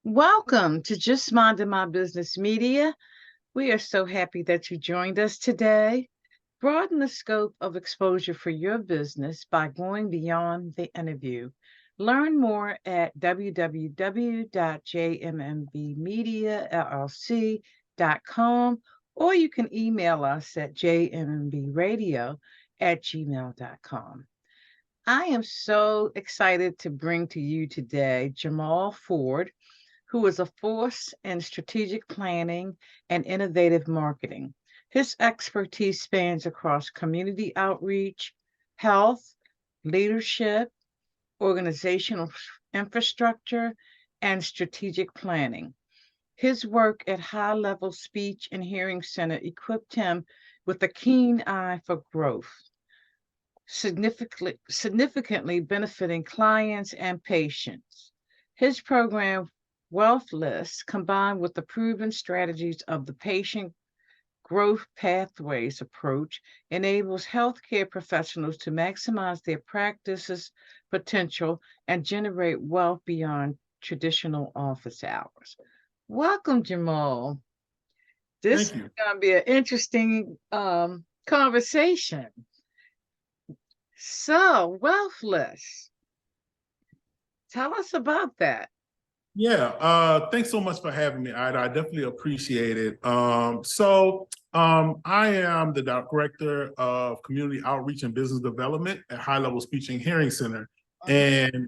Welcome to Just Minding My Business Media. We are so happy that you joined us today. Broaden the scope of exposure for your business by going beyond the interview. Learn more at www.jmmbmediallc.com, or you can email us at jmmbradio@gmail.com. I am so excited to bring to you today JAMAUL FORD, who is a force in strategic planning and innovative marketing. His expertise spans across community outreach, health, leadership, organizational infrastructure, and strategic planning. His work at High Level Speech and Hearing Center equipped him with a keen eye for growth, significantly benefiting clients and patients. His program, Wealthlist, combined with the proven strategies of the patient growth pathways approach, enables healthcare professionals to maximize their practice's potential and generate wealth beyond traditional office hours. Welcome, JAMAUL. This is Thank you. going to be an interesting conversation. So, Wealthlist, tell us about that. Yeah, thanks so much for having me, Ida. I definitely appreciate it. I am the Director of Community Outreach and Business Development at High Level Speech and Hearing Center. And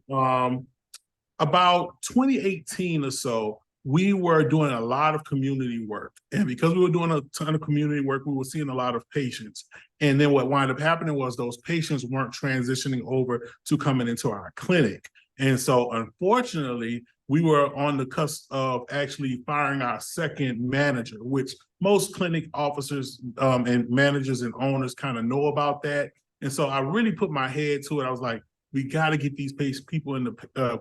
about 2018 or so, we were doing a lot of community work. And because we were doing a ton of community work, we were seeing a lot of patients. And then what wound up happening was those patients weren't transitioning over to coming into our clinic. And so unfortunately, we were on the cusp of actually firing our second manager, which most clinic officers and managers and owners kind of know about that. And so I really put my head to it. I was like, we got to get these people in the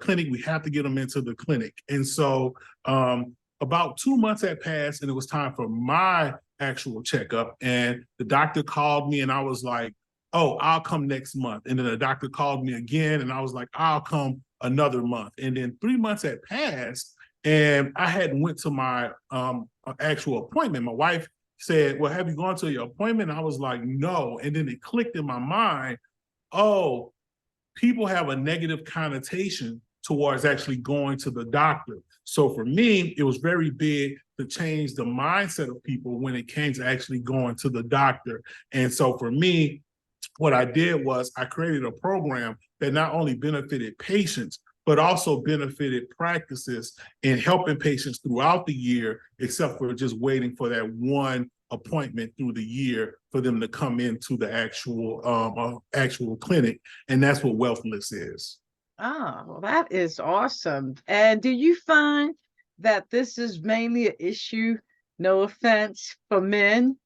clinic. We have to get them into the clinic. And so about 2 months had passed and it was time for my actual checkup. And the doctor called me and I was like, oh, I'll come next month. And then the doctor called me again and I was like, I'll come another month. And then 3 months had passed and I hadn't went to my actual appointment. My wife said, well, have you gone to your appointment? And I was like, no. And then it clicked in my mind, oh, people have a negative connotation towards actually going to the doctor. So for me, it was very big to change the mindset of people when it came to actually going to the doctor. And so for me, what I did was I created a program that not only benefited patients, but also benefited practices in helping patients throughout the year, except for just waiting for that one appointment through the year for them to come into the actual clinic. And that's what Wealthlist is. Oh, well, that is awesome. And do you find that this is mainly an issue, no offense, for men?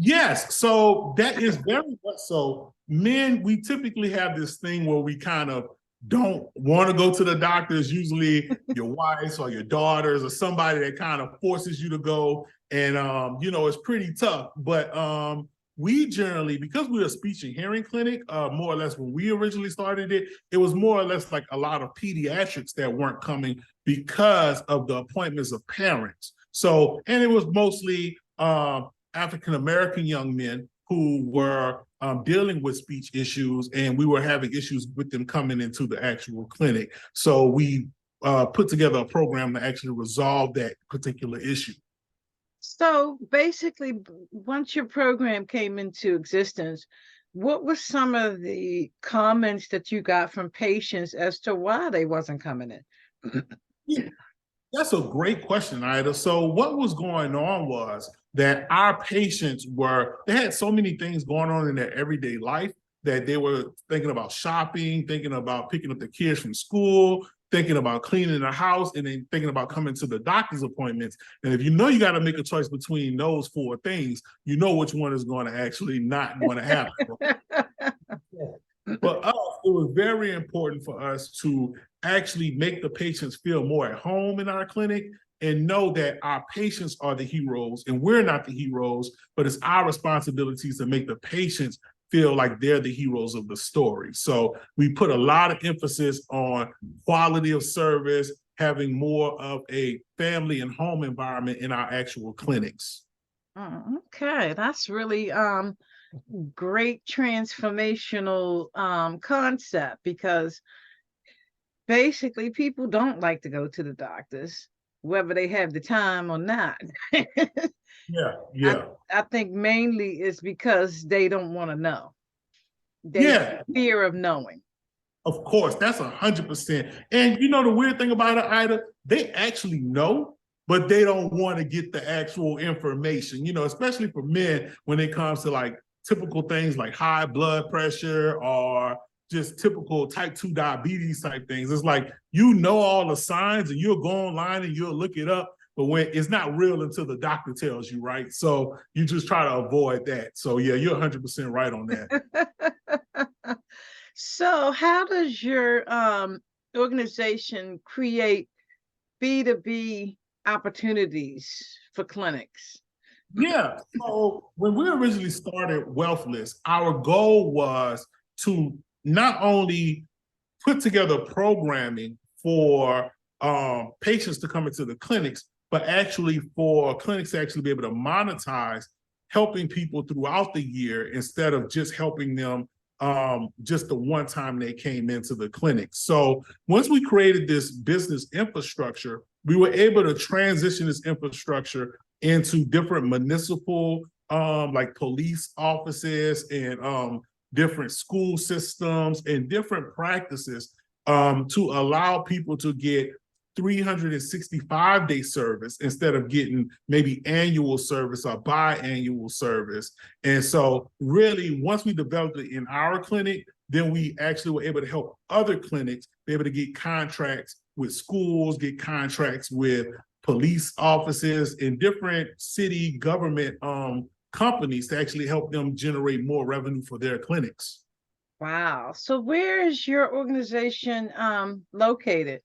Yes, so that is very much so. Men, we typically have this thing where we kind of don't want to go to the doctors, usually your wives or your daughters or somebody that kind of forces you to go. And, it's pretty tough. But we generally, because we're a speech and hearing clinic, more or less when we originally started it, it was more or less like a lot of pediatrics that weren't coming because of the appointments of parents. So, and it was mostly African-American young men who were dealing with speech issues, and we were having issues with them coming into the actual clinic. So we put together a program to actually resolve that particular issue. So basically, once your program came into existence, what were some of the comments that you got from patients as to why they wasn't coming in? Yeah, that's a great question, Ida. So what was going on was that our patients they had so many things going on in their everyday life that they were thinking about shopping, thinking about picking up the kids from school, thinking about cleaning the house, and then thinking about coming to the doctor's appointments. And if you know you got to make a choice between those four things, you know which one is going to actually not going to happen. For us, it was very important for us to actually make the patients feel more at home in our clinic and know that our patients are the heroes and we're not the heroes, but it's our responsibilities to make the patients feel like they're the heroes of the story. So we put a lot of emphasis on quality of service, having more of a family and home environment in our actual clinics. Okay, that's really great transformational concept, because basically people don't like to go to the doctors, whether they have the time or not. Yeah, I, yeah. I think mainly it's because they don't want to know. They Yeah, fear of knowing. of course, that's 100%. And you know the weird thing about it, Ida, they actually know, but they don't want to get the actual information. You know, especially for men when it comes to like typical things like high blood pressure or just typical type 2 diabetes type things. It's like you know all the signs and you'll go online and you'll look it up, but when it's not real until the doctor tells you, right? So you just try to avoid that. So yeah, you're 100% right on that. So, how does your organization create B2B opportunities for clinics? Yeah. So when we originally started Wealthlist, our goal was to not only put together programming for patients to come into the clinics, but actually for clinics to actually be able to monetize helping people throughout the year instead of just helping them just the one time they came into the clinic. So once we created this business infrastructure, we were able to transition this infrastructure into different municipal, like police offices and different school systems and different practices to allow people to get 365-day service instead of getting maybe annual service or biannual service. And so really, once we developed it in our clinic, then we actually were able to help other clinics be able to get contracts with schools, get contracts with police offices and different city government companies to actually help them generate more revenue for their clinics. Wow. So, where is your organization located?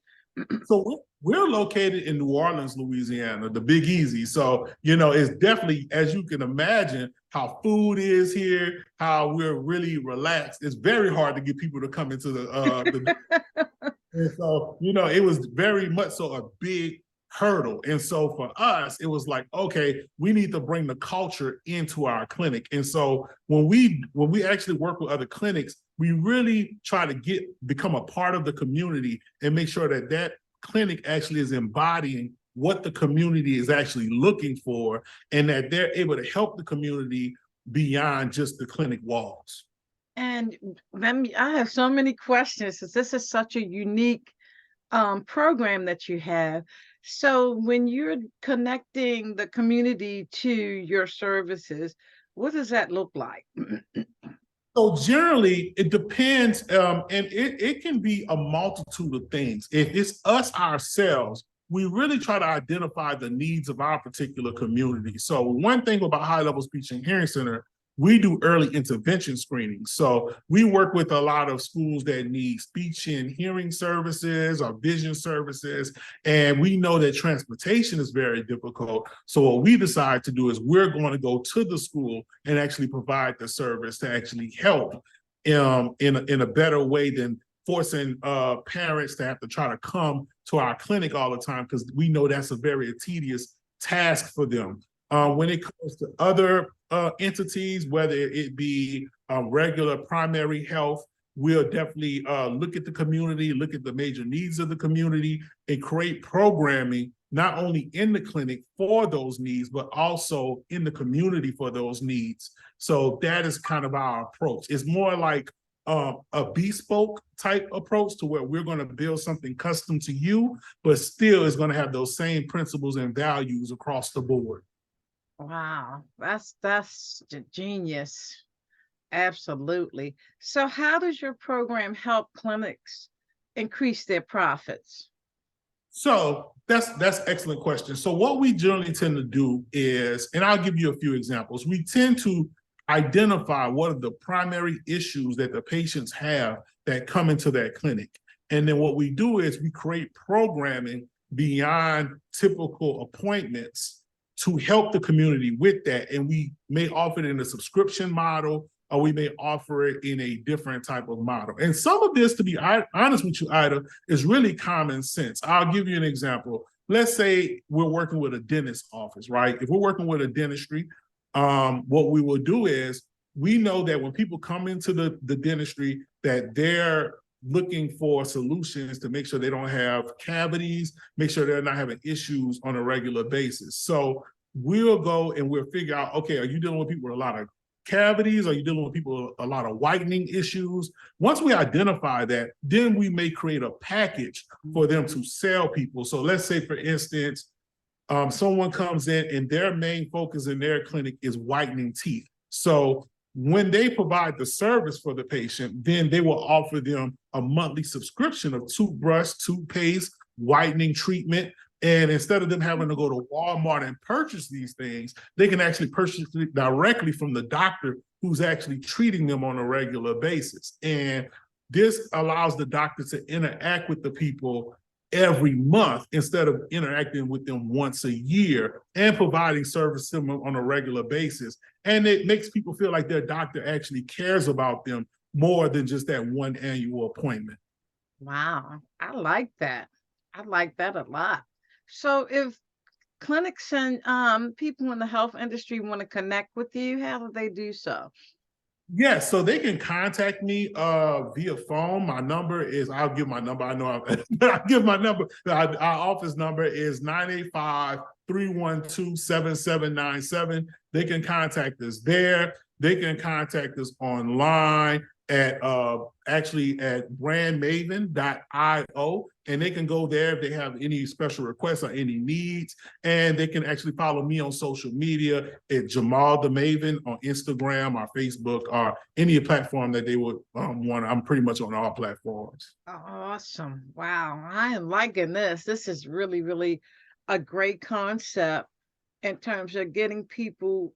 So we're located in New Orleans, Louisiana, the Big Easy. So, you know, it's definitely, as you can imagine, how food is here, how we're really relaxed. It's very hard to get people to come into the and so, you know, it was very much so a big hurdle. And so for us, it was like, okay, we need to bring the culture into our clinic. And so when we actually work with other clinics, we really try to become a part of the community and make sure that that clinic actually is embodying what the community is actually looking for and that they're able to help the community beyond just the clinic walls. And I have so many questions, because this is such a unique program that you have. So, when you're connecting the community to your services, what does that look like? So generally, it depends, and it can be a multitude of things. If it's us ourselves, we really try to identify the needs of our particular community. So one thing about High Level Speech and Hearing Center, we do early intervention screening. So we work with a lot of schools that need speech and hearing services or vision services. And we know that transportation is very difficult. So what we decide to do is we're going to go to the school and actually provide the service to actually help in a better way than forcing parents to have to try to come to our clinic all the time, because we know that's a very tedious task for them. When it comes to other entities, whether it be regular primary health, we'll definitely look at the community, look at the major needs of the community, and create programming not only in the clinic for those needs, but also in the community for those needs. So that is kind of our approach. It's more like a bespoke type approach to where we're going to build something custom to you, but still is going to have those same principles and values across the board. Wow, that's genius. Absolutely. So, how does your program help clinics increase their profits? So that's excellent question. So what we generally tend to do is, and I'll give you a few examples, we tend to identify what are the primary issues that the patients have that come into that clinic. And then what we do is we create programming beyond typical appointments to help the community with that. And we may offer it in a subscription model, or we may offer it in a different type of model. And some of this, to be honest with you, Ida, is really common sense. I'll give you an example. Let's say we're working with a dentist office, right? If we're working with a dentistry, what we will do is we know that when people come into the dentistry, that they're looking for solutions to make sure they don't have cavities, make sure they're not having issues on a regular basis. So we'll go and we'll figure out, okay, are you dealing with people with a lot of cavities? Are you dealing with people with a lot of whitening issues? Once we identify that, then we may create a package for them to sell people. So let's say, for instance, someone comes in and their main focus in their clinic is whitening teeth. So when they provide the service for the patient, then they will offer them a monthly subscription of toothbrush, toothpaste, whitening treatment. And instead of them having to go to Walmart and purchase these things, they can actually purchase it directly from the doctor who's actually treating them on a regular basis. And this allows the doctor to interact with the people every month instead of interacting with them once a year and providing service to them on a regular basis. And it makes people feel like their doctor actually cares about them more than just that one annual appointment. Wow, I like that. I like that a lot. So if clinics and people in the health industry want to connect with you, how do they do so? Yes, so they can contact me via phone. My number is, I'll give my number. I know I'll give my number. Our office number is 985-312-7797. They can contact us there. They can contact us online at actually at brandmaven.io, and they can go there if they have any special requests or any needs. And they can actually follow me on social media at Jamal the Maven on Instagram or Facebook or any platform that they would want. I'm pretty much on all platforms. Awesome. Wow. I am liking this. This is really, really a great concept in terms of getting people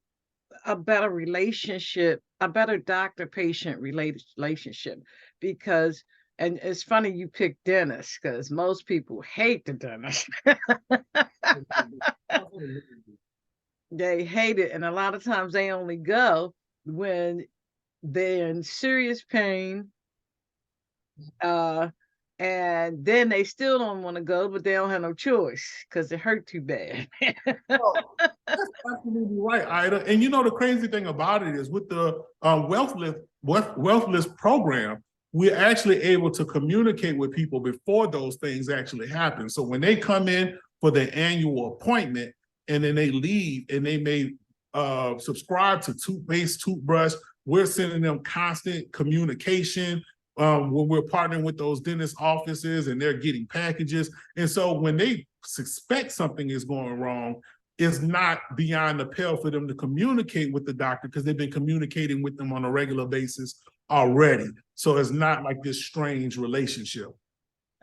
a better relationship, a better doctor-patient relationship. Because, and it's funny you picked dentists, because most people hate the dentist. They hate it, and a lot of times they only go when they're in serious pain, and then they still don't want to go, but they don't have no choice because it hurt too bad. Well, that's absolutely right, Ida. And you know, the crazy thing about it is with the Wealthlist program, we're actually able to communicate with people before those things actually happen. So when they come in for their annual appointment and then they leave and they may subscribe to toothpaste, toothbrush, we're sending them constant communication when we're partnering with those dentist offices and they're getting packages. And so when they suspect something is going wrong, it's not beyond the pale for them to communicate with the doctor because they've been communicating with them on a regular basis already. So it's not like this strange relationship.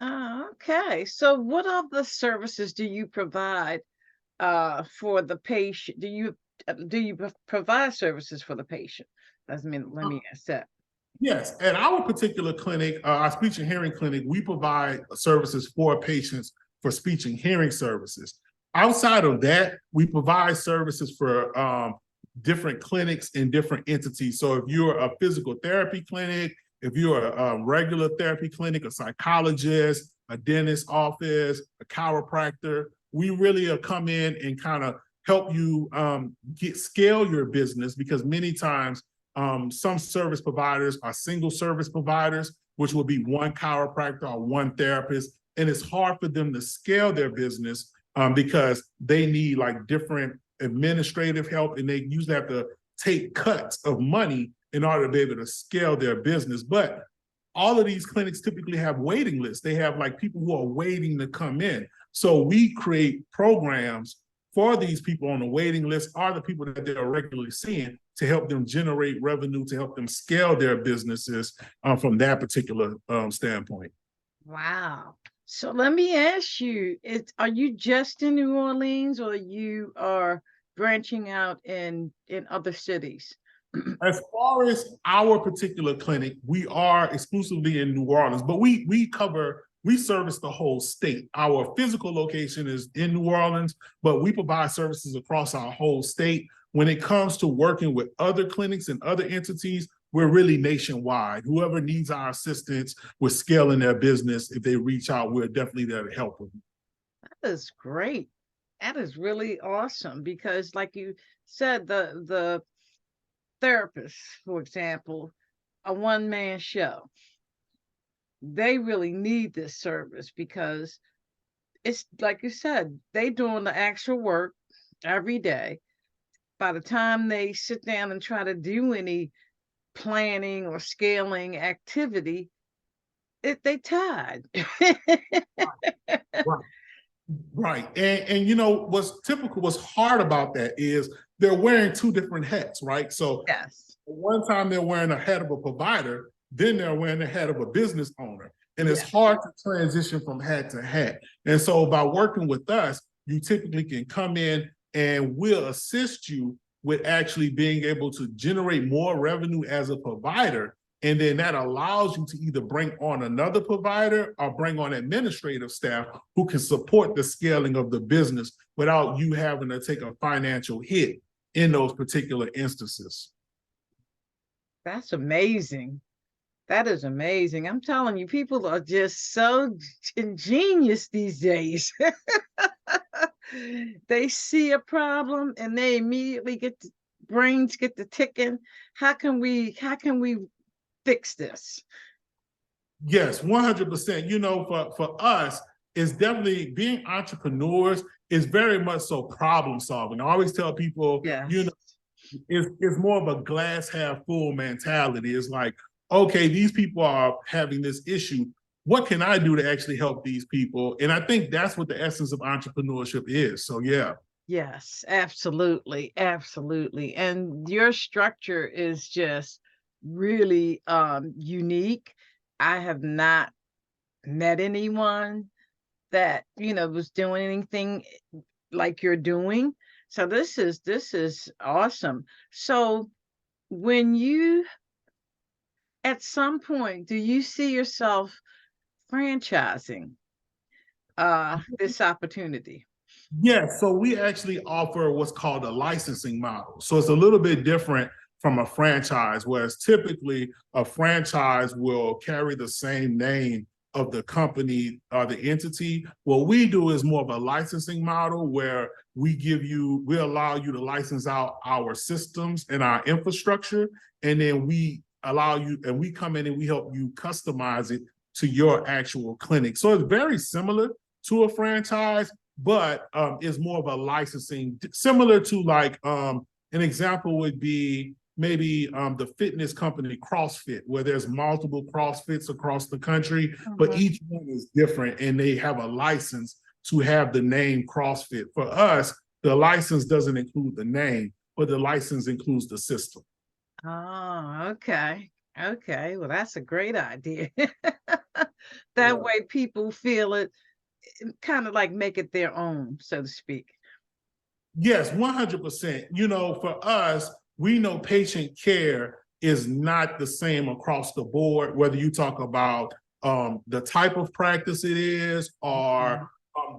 Okay. So what other services do you provide for the patient? Do you provide services for the patient? Let me ask that. Yes, at our particular clinic, our speech and hearing clinic, we provide services for patients for speech and hearing services. Outside of that, we provide services for different clinics and different entities. So if you're a physical therapy clinic, if you're a regular therapy clinic, a psychologist, a dentist office, a chiropractor, we really come in and kind of help you scale your business, because many times some service providers are single service providers, which will be one chiropractor or one therapist. And it's hard for them to scale their business because they need like different administrative help, and they usually have to take cuts of money in order to be able to scale their business. But all of these clinics typically have waiting lists. They have like people who are waiting to come in. So we create programs for these people on the waiting list, are the people that they're regularly seeing, to help them generate revenue, to help them scale their businesses from that particular standpoint. Wow. So let me ask you, are you just in New Orleans, or you are branching out in other cities? As far as our particular clinic, we are exclusively in New Orleans, but we service the whole state. Our physical location is in New Orleans, but we provide services across our whole state. When it comes to working with other clinics and other entities, we're really nationwide. Whoever needs our assistance with scaling their business, if they reach out, we're definitely there to help them. That is great. That is really awesome because, like you said, the therapist, for example, a one-man show, they really need this service because it's like you said, they doing the actual work every day. By the time they sit down and try to do any planning or scaling activity, they tired. Right. Right. And you know, what's hard about that is they're wearing two different hats, right? So Yes. one time they're wearing a hat of a provider, then they're wearing the hat of a business owner. And it's Yes. hard to transition from hat to hat. And so by working with us, you typically can come in and we'll assist you with actually being able to generate more revenue as a provider. And then that allows you to either bring on another provider or bring on administrative staff who can support the scaling of the business without you having to take a financial hit in those particular instances. That's amazing. That is amazing. I'm telling you, people are just so ingenious these days. They see a problem and they immediately brains get to ticking. How can we fix this? Yes, 100%. You know, for us, it's definitely being entrepreneurs is very much so problem solving. I always tell people, Yes. you know, it's more of a glass half full mentality. It's like, okay, these people are having this issue. What can I do to actually help these people? And I think that's what the essence of entrepreneurship is. So yeah. Yes, absolutely, absolutely. And your structure is just really unique. I have not met anyone that, was doing anything like you're doing. So this is awesome. So when you at some point do you see yourself franchising this opportunity? Yeah, so we actually offer what's called a licensing model. So it's a little bit different from a franchise, whereas typically a franchise will carry the same name of the company or the entity. What we do is more of a licensing model where we allow you to license out our systems and our infrastructure, and then we allow you, and we come in and we help you customize it to your actual clinic. So it's very similar to a franchise, but is more of a licensing, similar to like an example would be maybe the fitness company CrossFit, where there's multiple CrossFits across the country, but each one is different and they have a license to have the name CrossFit. For us, the license doesn't include the name, but the license includes the system. Oh, okay. Okay. Well, that's a great idea. Yeah. That way people feel it, kind of like make it their own, so to speak. Yes, 100%. You know, for us, we know patient care is not the same across the board, whether you talk about the type of practice it is or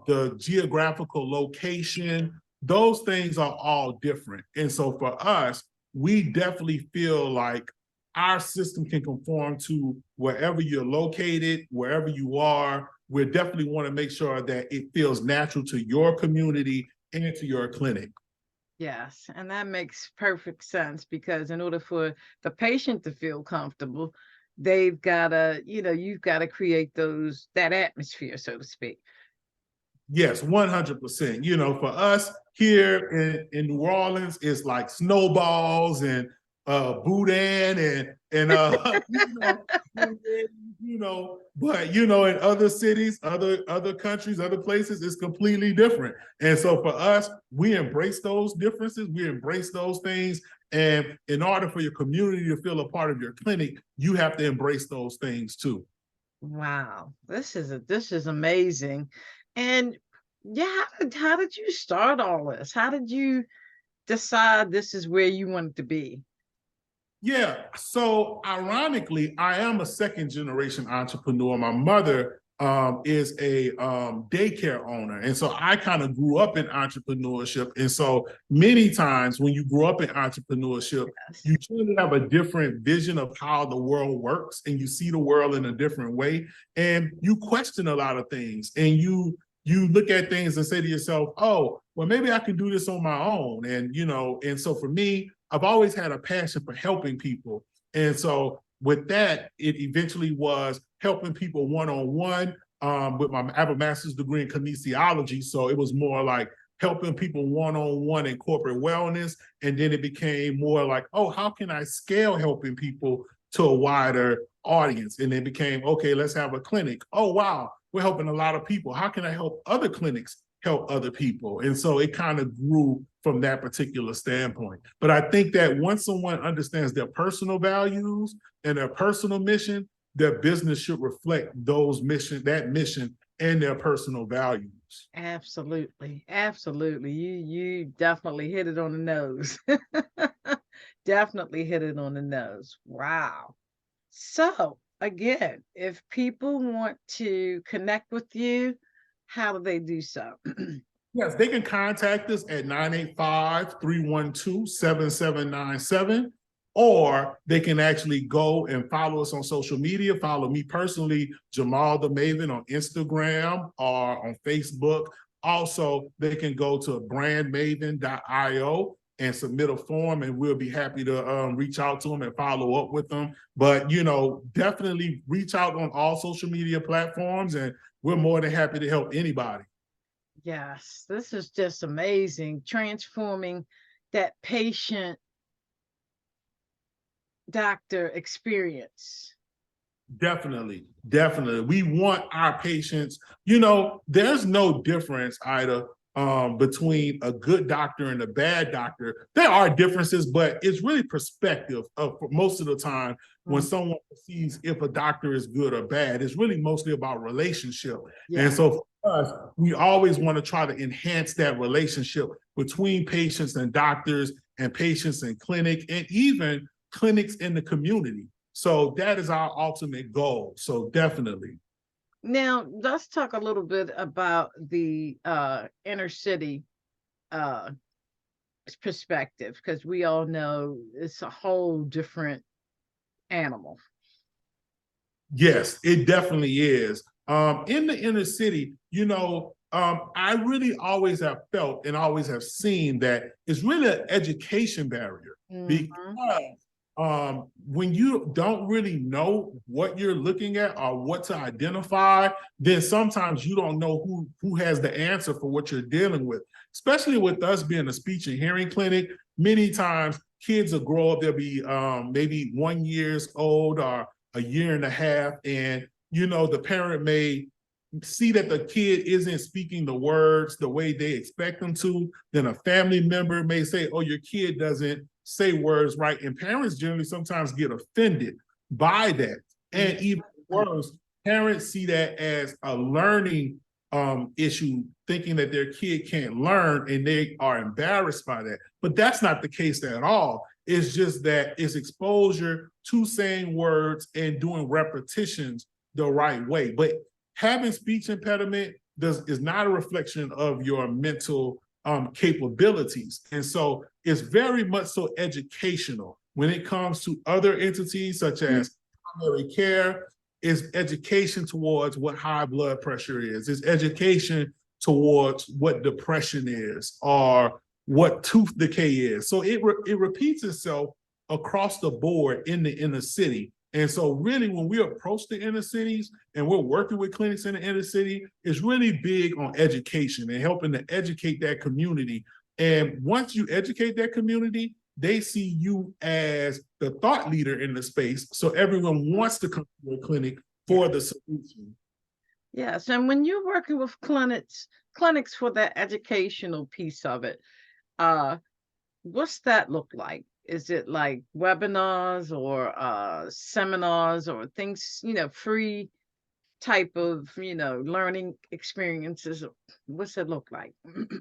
the geographical location. Those things are all different. And so for us, we definitely feel like our system can conform to wherever you're located, wherever you are. We definitely want to make sure that it feels natural to your community and to your clinic. Yes, and that makes perfect sense because in order for the patient to feel comfortable, they've got to, you've got to create that atmosphere, so to speak. Yes, 100%. You know, for us here in New Orleans, it's like snowballs and boudin and but in other cities, other countries, other places, it's completely different. And so for us, we embrace those differences, we embrace those things. And in order for your community to feel a part of your clinic, you have to embrace those things too. Wow, this is amazing. And yeah, how did you start all this? How did you decide this is where you wanted to be? Yeah. So ironically, I am a second generation entrepreneur. My mother is a daycare owner. And so I kind of grew up in entrepreneurship. And so many times when you grow up in entrepreneurship, you tend to have a different vision of how the world works, and you see the world in a different way. And you question a lot of things, and you look at things and say to yourself, oh, well, maybe I can do this on my own. And, and so for me, I've always had a passion for helping people. And so with that, it eventually was helping people one-on-one. I have a master's degree in kinesiology, so it was more like helping people one-on-one in corporate wellness. And then it became more like, oh, how can I scale helping people to a wider audience? And it became, okay, let's have a clinic. Oh, wow, we're helping a lot of people. How can I help other clinics help other people? And so it kind of grew from that particular standpoint. But I think that once someone understands their personal values and their personal mission, their business should reflect that mission and their personal values. Absolutely. Absolutely. You definitely hit it on the nose. Definitely hit it on the nose. Wow. So again, if people want to connect with you, how do they do so? Yes, they can contact us at 985-312-7797, or they can actually go and follow us on social media. Follow me personally, Jamal the Maven, on Instagram or on Facebook. Also, they can go to brandmaven.io and submit a form, and we'll be happy to reach out to them and follow up with them. But, definitely reach out on all social media platforms, and we're more than happy to help anybody. Yes, this is just amazing. Transforming that patient doctor experience. Definitely. We want our patients, there's no difference, Ida, between a good doctor and a bad doctor. There are differences, but it's really perspective for most of the time when someone sees if a doctor is good or bad. It's really mostly about relationship. Yeah. And so for us, we always want to try to enhance that relationship between patients and doctors, and patients in clinic, and even clinics in the community. So that is our ultimate goal. So definitely. Now, let's talk a little bit about the inner city perspective, because we all know it's a whole different animal. Yes, it definitely is. In the inner city, I really always have felt and always have seen that it's really an education barrier, because when you don't really know what you're looking at or what to identify, then sometimes you don't know who has the answer for what you're dealing with. Especially with us being a speech and hearing clinic, many times kids will grow up, they'll be maybe 1 year old or a year and a half, and the parent may see that the kid isn't speaking the words the way they expect them to. Then a family member may say, oh, your kid doesn't say words right. And parents generally sometimes get offended by that. And even worse, parents see that as a learning issue, thinking that their kid can't learn, and they are embarrassed by that. But that's not the case at all. It's just that it's exposure to saying words and doing repetitions the right way. But having speech impediment is not a reflection of your mental capabilities. And so it's very much so educational. When it comes to other entities such as primary care, is education towards what high blood pressure is. It's education towards what depression is or what tooth decay is. So it repeats itself across the board in the inner city. And so really when we approach the inner cities and we're working with clinics in the inner city, it's really big on education and helping to educate that community. And once you educate that community, they see you as the thought leader in the space. So everyone wants to come to a clinic for the solution. Yes, and when you're working with clinics for that educational piece of it, what's that look like? Is it like webinars or seminars or things, free type of, learning experiences? What's it look like?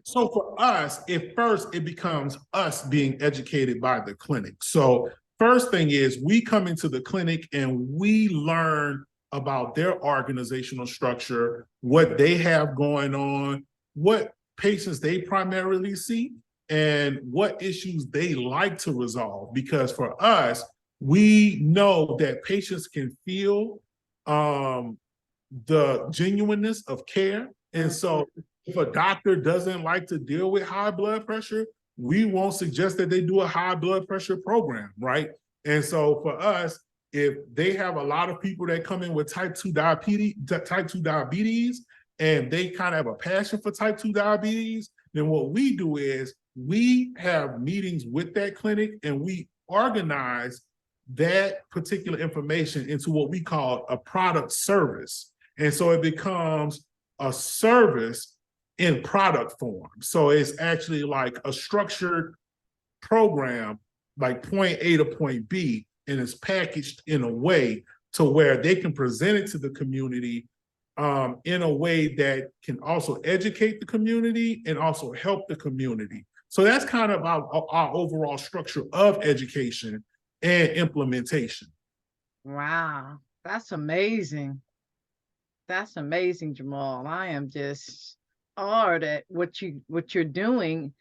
So for us, at first, it becomes us being educated by the clinic. So first thing is we come into the clinic and we learn about their organizational structure, what they have going on, what patients they primarily see, and what issues they like to resolve. Because for us, we know that patients can feel the genuineness of care. And so if a doctor doesn't like to deal with high blood pressure, we won't suggest that they do a high blood pressure program, right? And so for us, if they have a lot of people that come in with type 2 diabetes, and they kind of have a passion for type 2 diabetes, then what we do is we have meetings with that clinic and we organize that particular information into what we call a product service. And so it becomes a service in product form. So it's actually like a structured program, like point A to point B, and it's packaged in a way to where they can present it to the community in a way that can also educate the community and also help the community. So that's kind of our overall structure of education and implementation. Wow, that's amazing. That's amazing, Jamal. I am just awed at what you're doing,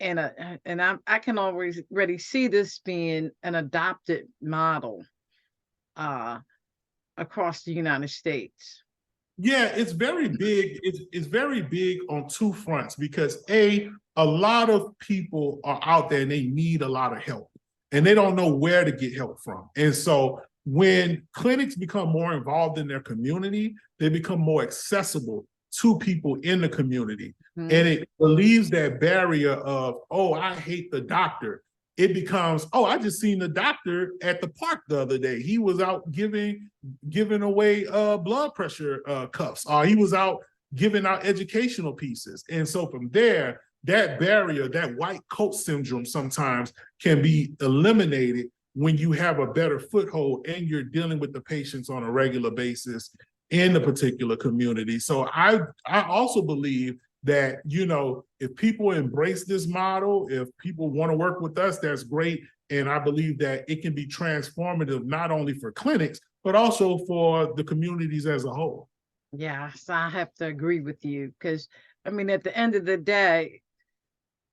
and I can already see this being an adopted model across the United States. Yeah, it's very big. It's very big on two fronts because a lot of people are out there and they need a lot of help and they don't know where to get help from. And so when clinics become more involved in their community, they become more accessible to people in the community. Mm-hmm. And it relieves that barrier of, oh, I hate the doctor. It becomes, oh, I just seen the doctor at the park the other day. He was out giving away blood pressure cuffs. He was out giving out educational pieces. And so from there, that barrier, that white coat syndrome sometimes can be eliminated when you have a better foothold and you're dealing with the patients on a regular basis in the particular community. So I also believe that, you know, if people embrace this model, if people want to work with us, that's great. And I believe that it can be transformative, not only for clinics, but also for the communities as a whole. Yes, I have to agree with you because, I mean, at the end of the day,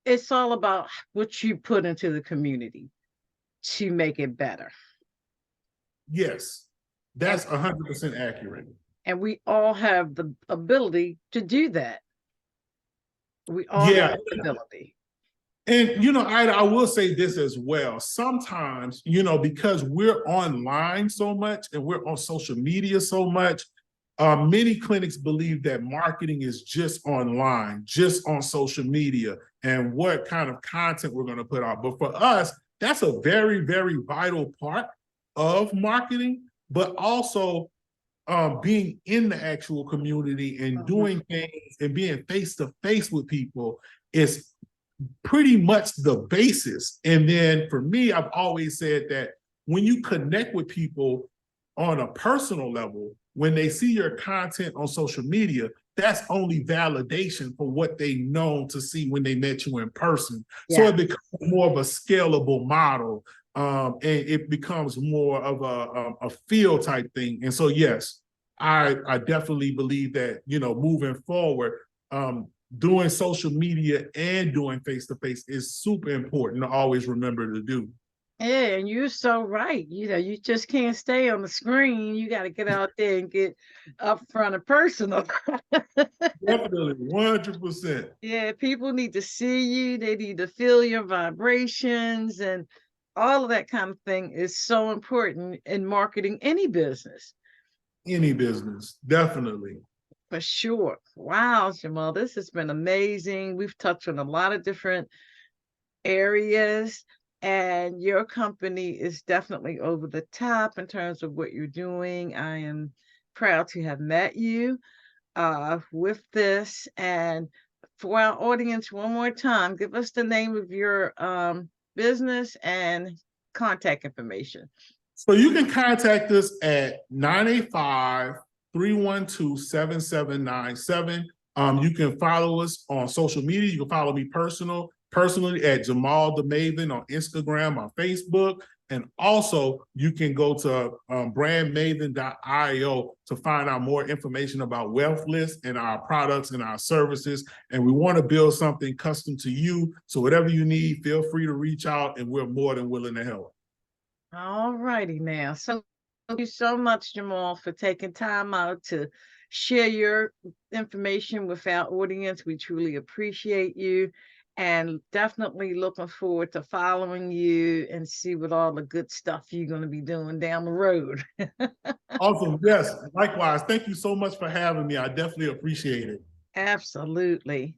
it's all about what you put into the community to make it better. Yes, that's 100% accurate. And we all have the ability to do that. We all have the ability. And, you know, I will say this as well. Sometimes, you know, because we're online so much and we're on social media so much, many clinics believe that marketing is just online, just on social media, and what kind of content we're going to put out. But for us, that's a very, very vital part of marketing, but also being in the actual community and doing things and being face-to-face with people is pretty much the basis. And then for me, I've always said that when you connect with people on a personal level, when they see your content on social media, that's only validation for what they know to see when they met you in person. Yeah. So it becomes more of a scalable model, and it becomes more of a feel type thing. And so, yes, I definitely believe that, you know, moving forward, doing social media and doing face-to-face is super important to always remember to do. Yeah, and you're so right. You know, you just can't stay on the screen. You got to get out there and get up front and personal. Definitely, 100%. Yeah, people need to see you. They need to feel your vibrations, and all of that kind of thing is so important in marketing any business. Any business, definitely. For sure. Wow, Jamal, this has been amazing. We've touched on a lot of different areas. And your company is definitely over the top in terms of what you're doing. I am proud to have met you with this. And for our audience, one more time, give us the name of your business and contact information. So you can contact us at 985-312-7797. You can follow us on social media. You can follow me personally at Jamal the Maven on Instagram, on Facebook. And also, you can go to brandmaven.io to find out more information about Wealthlist and our products and our services. And we want to build something custom to you. So whatever you need, feel free to reach out, and we're more than willing to help. All righty now. So thank you so much, Jamal, for taking time out to share your information with our audience. We truly appreciate you, and definitely looking forward to following you and see what all the good stuff you're going to be doing down the road. Awesome. Yes, likewise. Thank you so much for having me. I definitely appreciate it. Absolutely.